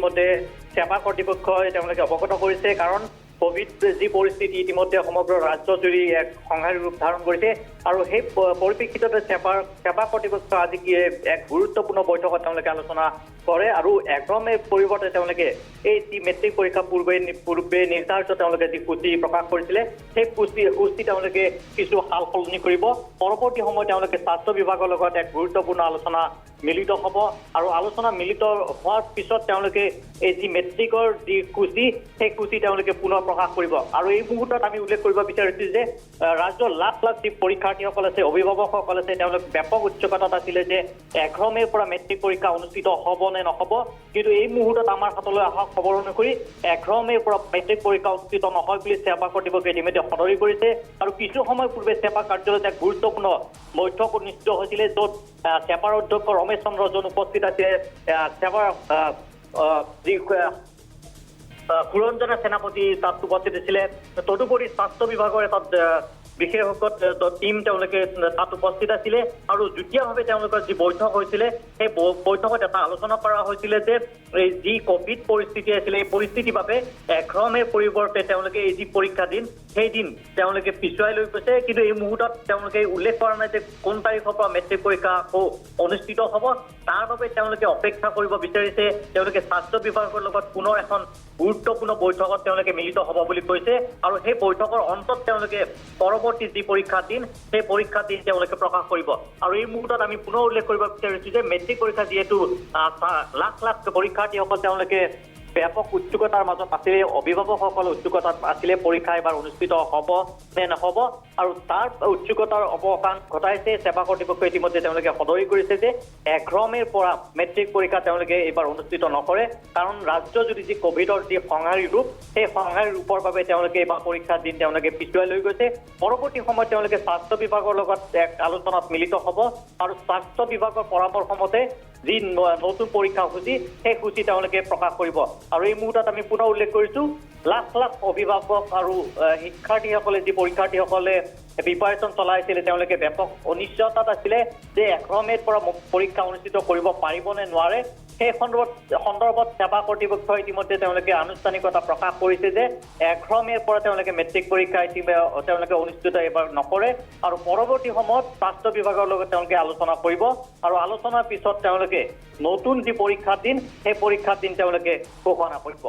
ইতিমধ্যে সেৱা কৰ্তৃপক্ষই তেওঁলোকে অৱগত কৰিছে কাৰণ কোভিড যি পৰিস্থিতি ইতিমধ্যে সমগ্ৰ ৰাজ্যজুৰি এক সংঘাৰী ৰূপ ধাৰণ কৰিছে আৰু সেই পৰিপ্ৰেক্ষিততে সেৱা কৰ্তৃপক্ষ আজি এক গুৰুত্বপূৰ্ণ বৈঠকত তেওঁলোকে আলোচনা কৰে আৰু 11 মেৰ পৰিৱৰ্তে তেওঁলোকে এই যি মেট্ৰিক পৰীক্ষা পূৰ্বে নিৰ্ধাৰিত তেওঁলোকে যি সূচী প্ৰকাশ কৰিছিলে সেই সূচী তেওঁলোকে কিছু সাল সলনি কৰিব পৰৱৰ্তী সময়ত তেওঁলোকে স্বাস্থ্য বিভাগৰ লগত এক গুৰুত্বপূৰ্ণ আলোচনা মিলিত হ'ব আৰু আলোচনা মিলিত হোৱাৰ পিছত তেওঁলোকে এই যি মেট্ৰিকৰ যি সূচী সেই সূচী তেওঁলোকে পুনৰ প্ৰকাশ কৰিব আৰু এই মুহূৰ্তত আমি উল্লেখ কৰিব বিচাৰিছোঁ যে ৰাজ্যৰ লাখ লাখ যি পৰীক্ষাৰ্থীসকল আছে অভিভাৱকসকল আছে তেওঁলোক ব্যাপক উৎসুকতাত আছিলে যে 11 মেৰ পৰা মেট্ৰিক পৰীক্ষা অনুষ্ঠিত হ'ব নে নহ'ব কিন্তু এই মুহূৰ্তত আমাৰ হাতলৈ অহা খবৰ অনুসৰি 11 মেৰ পৰা মেট্ৰিক পৰীক্ষা অনুষ্ঠিত নহয় বুলি সেৱা কৰ্তৃপক্ষই ইতিমধ্যে সদৰি কৰিছে আৰু কিছু সময় পূৰ্বে সেৱা কাৰ্যালয়ত এক গুৰুত্বপূৰ্ণ বৈঠক অনুষ্ঠিত হৈছিলে য'ত সেৱাৰ অধ্যক্ষ ৰমেশ চন্দ্ৰ জন উপস্থিত আছে সেৱাৰ যি সুৰঞ্জনা সেনাপতি তাত উপস্থিত আছিলে তদুপৰি স্বাস্থ্য বিভাগৰ এটা বিশেষজ্ঞ টিম তেওঁলোকে তাত উপস্থিত আছিলে আৰু যুটীয়াভাৱে তেওঁলোকৰ যি বৈঠক হৈছিলে সেই বৈঠকত এটা আলোচনা কৰা হৈছিলে যে এই যি কোভিড পৰিস্থিতি আছিলে এই পৰিস্থিতিৰ বাবে 11 মেৰ পৰিৱৰ্তে তেওঁলোকে এই যি পৰীক্ষা দিন সেই দিন তেওঁলোকে পিছুৱাই লৈ গৈছে কিন্তু এই মুহূৰ্তত তেওঁলোকে উল্লেখ কৰা নাই যে কোন তাৰিখৰ পৰা মেট্ৰিক পৰীক্ষা অনুষ্ঠিত হ'ব তাৰ বাবে তেওঁলোকে অপেক্ষা কৰিব বিচাৰিছে তেওঁলোকে স্বাস্থ্য বিভাগৰ লগত পুনৰ এখন গুৰুত্বপূৰ্ণ বৈঠকত তেওঁলোকে মিলিত হ'ব বুলি কৈছে আৰু সেই বৈঠকৰ অন্তত তেওঁলোকে পৰৱৰ্তী যি পৰীক্ষা দিন সেই পৰীক্ষা দিন তেওঁলোকে প্ৰকাশ কৰিব আৰু এই মুহূৰ্তত আমি পুনৰ উল্লেখ কৰিব বিচাৰিছোঁ যে মেট্ৰিক পৰীক্ষা যিহেতু লাখ লাখ পৰীক্ষাৰ্থীসকল তেওঁলোকে ব্যাপক উৎসুকতাৰ মাজত আছিলে অভিভাৱকসকল উৎসুকতাত আছিলে পৰীক্ষা এবাৰ অনুষ্ঠিত হ'ব নে নহ'ব আৰু তাৰ উৎসুকতাৰ অৱসান ঘটাইছে সেৱা কৰ্তৃপক্ষই ইতিমধ্যে তেওঁলোকে সদৰি কৰিছে যে 11 মেৰ পৰা মেট্ৰিক পৰীক্ষা তেওঁলোকে এইবাৰ অনুষ্ঠিত নকৰে কাৰণ ৰাজ্যজুৰি যি কোভিডৰ যি সংঘাৰী ৰূপ সেই সংঘাৰী ৰূপৰ বাবে তেওঁলোকে এইবাৰ পৰীক্ষাৰ দিন তেওঁলোকে পিছুৱাই লৈ গৈছে পৰৱৰ্তী সময়ত তেওঁলোকে স্বাস্থ্য বিভাগৰ লগত এক আলোচনাত মিলিত হ'ব আৰু স্বাস্থ্য বিভাগৰ পৰামৰ্শ মতে যি নতুন পৰীক্ষা সূচী সেই সূচী তেওঁলোকে প্ৰকাশ কৰিব আৰু এই মুহূৰ্তত আমি পুনৰ উল্লেখ কৰিছোঁ লাখ লাখ অভিভাৱক আৰু শিক্ষাৰ্থীসকলে যি পৰীক্ষাৰ্থীসকলে প্ৰিপাৰেশ্যন চলাইছিলে তেওঁলোকে ব্যাপক অনিশ্চয়তাত আছিলে যে 11 মেৰ পৰা পৰীক্ষা অনুষ্ঠিত কৰিব পাৰিব নে নোৱাৰে সেই সন্দৰ্ভত সেৱা কৰ্তৃপক্ষই ইতিমধ্যে তেওঁলোকে আনুষ্ঠানিকতা প্ৰকাশ কৰিছে যে 11 মেৰ পৰা তেওঁলোকে মেট্ৰিক পৰীক্ষা তেওঁলোকে অনুষ্ঠিত এইবাৰ নকৰে আৰু পৰৱৰ্তী সময়ত স্বাস্থ্য বিভাগৰ লগত তেওঁলোকে আলোচনা কৰিব আৰু আলোচনাৰ পিছত তেওঁলোকে নতুন যি পৰীক্ষাৰ দিন সেই পৰীক্ষাৰ দিন তেওঁলোকে ঘোষণা কৰিব